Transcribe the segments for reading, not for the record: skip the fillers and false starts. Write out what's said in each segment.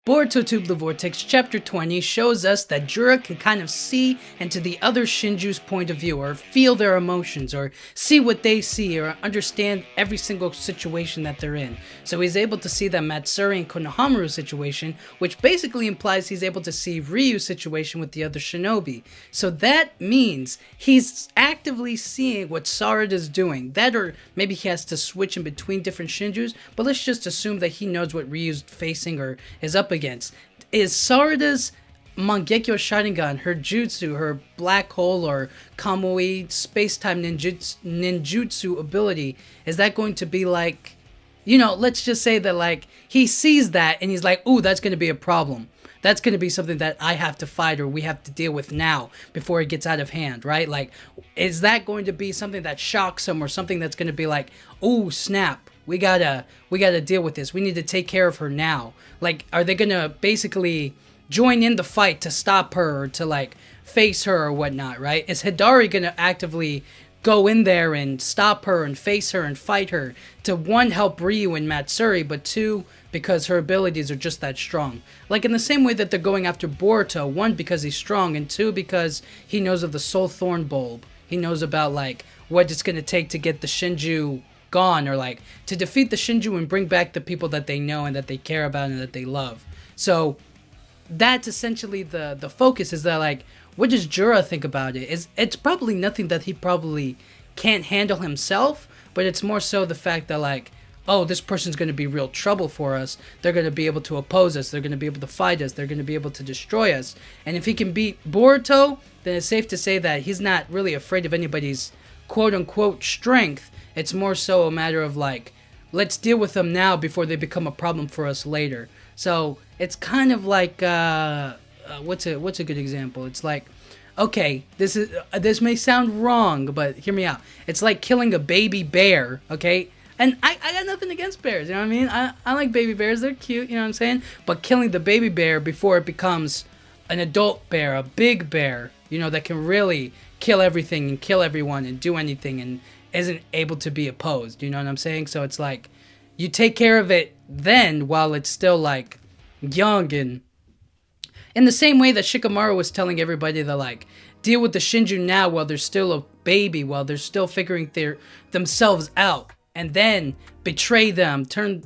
Boruto Tube the Vortex Chapter 20 shows us that Jura can kind of see into the other Shinju's point of view, or feel their emotions, or see what they see, or understand every single situation that they're in. So he's able to see the Matsuri and Konohamaru situation, which basically implies he's able to see Ryu's situation with the other shinobi. So that means he's actively seeing what Sarada's doing. That, or maybe he has to switch in between different Shinjus, but let's just assume that he knows what Ryu's facing or is up against. Is Sarada's Mangekyo Sharingan, her jutsu, her black hole or Kamui space-time ninjutsu ability, is that going to be like, let's just say that like he sees that and he's like, ooh, that's going to be a problem. That's going to be something that I have to fight or we have to deal with now before it gets out of hand, right? Like, is that going to be something that shocks him or something that's going to be like, ooh, snap. We gotta deal with this. We need to take care of her now. Like, are they gonna basically join in the fight to stop her or to like face her or whatnot, right? Is Hidari gonna actively go in there and stop her and face her and fight her to, one, help Ryu and Matsuri, but two, because her abilities are just that strong? Like in the same way that they're going after Boruto, one, because he's strong, and two, because he knows of the Soul Thorn Bulb. He knows about like what it's gonna take to get the Shinju gone, or like to defeat the Shinju and bring back the people that they know and that they care about and that they love. So that's essentially the focus, is that like, what does Jura think about it? It's probably nothing that he probably can't handle himself, but it's more so the fact that like, oh, this person's going to be real trouble for us. They're going to be able to oppose us. They're going to be able to fight us. They're going to be able to destroy us. And if he can beat Boruto, then it's safe to say that he's not really afraid of anybody's quote-unquote strength. It's more so a matter of like, let's deal with them now before they become a problem for us later. So it's kind of like, what's a good example? It's like, okay, this may sound wrong, but hear me out. It's like killing a baby bear, okay? And I got nothing against bears, you know what I mean? I like baby bears, they're cute, you know what I'm saying? But killing the baby bear before it becomes an adult bear, a big bear, that can really kill everything and kill everyone and do anything and isn't able to be opposed, you know what I'm saying? So it's like, you take care of it then while it's still like young, and in the same way that Shikamaru was telling everybody to like deal with the Shinju now while they're still a baby, while they're still figuring themselves out, and then betray them, turn,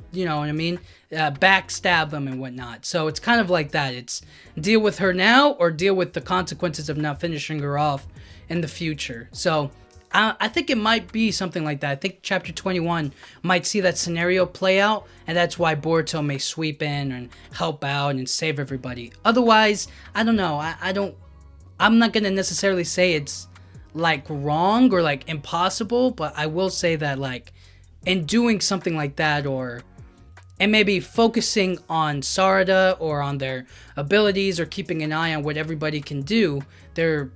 backstab them and whatnot. So it's kind of like that. It's deal with her now or deal with the consequences of not finishing her off in the future. So I think it might be something like that. I think Chapter 21 might see that scenario play out, and that's why Boruto may sweep in and help out and save everybody. Otherwise, I don't know. I'm not going to necessarily say it's like wrong or like impossible, but I will say that like in doing something like that, and maybe focusing on Sarada or on their abilities or keeping an eye on what everybody can do, they're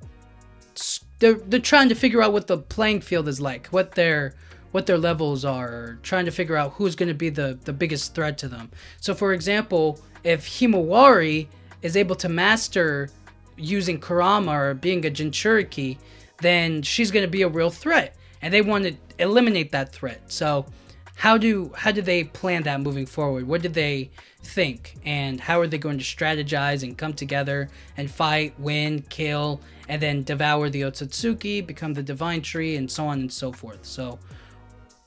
trying to figure out what the playing field is like, what their levels are, trying to figure out who's going to be the biggest threat to them. So for example, if Himawari is able to master using Kurama or being a Jinchuriki, then she's going to be a real threat, and they want to eliminate that threat. So how do they plan that moving forward? What do they think, and how are they going to strategize and come together and fight, win, kill, and then devour the Otsutsuki, become the Divine Tree, and so on and so forth? So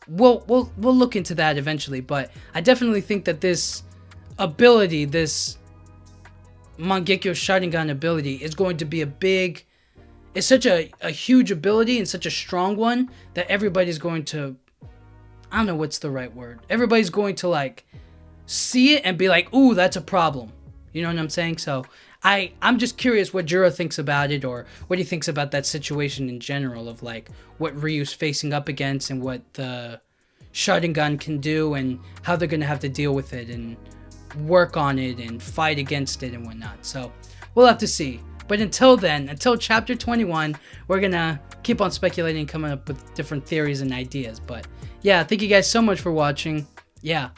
we'll look into that eventually, but I definitely think that this ability, this Mangekyo Sharingan ability, is going to be it's such a huge ability and such a strong one that everybody's going to, I don't know what's the right word. Everybody's going to like see it and be like, ooh, that's a problem. You know what I'm saying? So I'm just curious what Jura thinks about it, or what he thinks about that situation in general, of like what Ryu's facing up against and what the Sharingan can do and how they're going to have to deal with it and work on it and fight against it and whatnot. So we'll have to see. But until then, until Chapter 21, we're going to keep on speculating and coming up with different theories and ideas. But yeah, thank you guys so much for watching. Yeah.